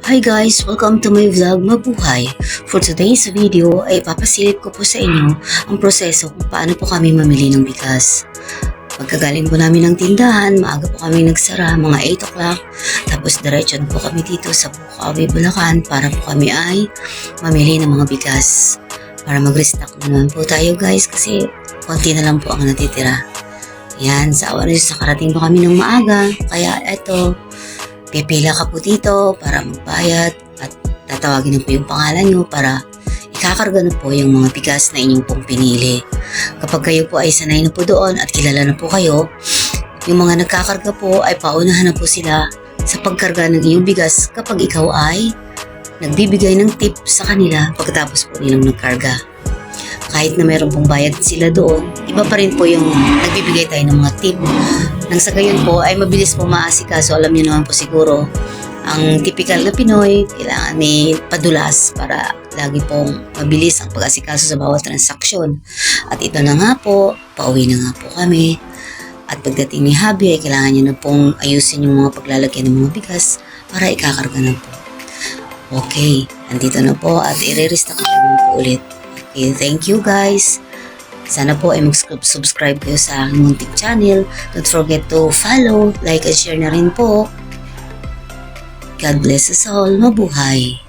Hi guys! Welcome to my vlog Mabuhay. For today's video ay papasilip ko po sa inyo ang proseso kung paano po kami mamili ng bigas. Pagkagaling po namin ng tindahan, maaga po kami nagsara, mga 8 o'clock. Tapos diretso po kami dito sa Bukawi, Bulacan para po kami ay mamili ng mga bigas. Para mag-restock na naman po tayo guys kasi konti na lang po ang natitira. Yan, sa awa rin nakarating po kami ng maaga. Kaya eto, pipila ka po dito para magbayad at tatawagin na po yung pangalan nyo para ikakarga na po yung mga bigas na inyong pong pinili. Kapag kayo po ay sanay na po doon at kilala na po kayo, yung mga nagkakarga po ay paunahan na po sila sa pagkarga ng inyong bigas kapag ikaw ay nagbibigay ng tip sa kanila pagkatapos po nilang nagkarga. Kahit na meron pong bayad sila doon, iba pa rin po yung nagbibigay tayo ng mga tip. Nang sa gayon po ay mabilis po maasikaso. Alam niyo naman po siguro, ang typical na Pinoy, kailangan may padulas para lagi pong mabilis ang pag-asikaso sa bawat transaksyon. At ito na nga po, pauwi na nga po kami. At pagdating ni Javi ay kailangan niyo na pong ayusin yung mga paglalagyan ng mga bigas para ikakarga na po. Okay, nandito na po at i-restock namin po ulit. Okay, thank you guys. Sana po ay mag-subscribe kayo sa aking munting channel. Don't forget to follow, like, and share na rin po. God bless us all. Mabuhay!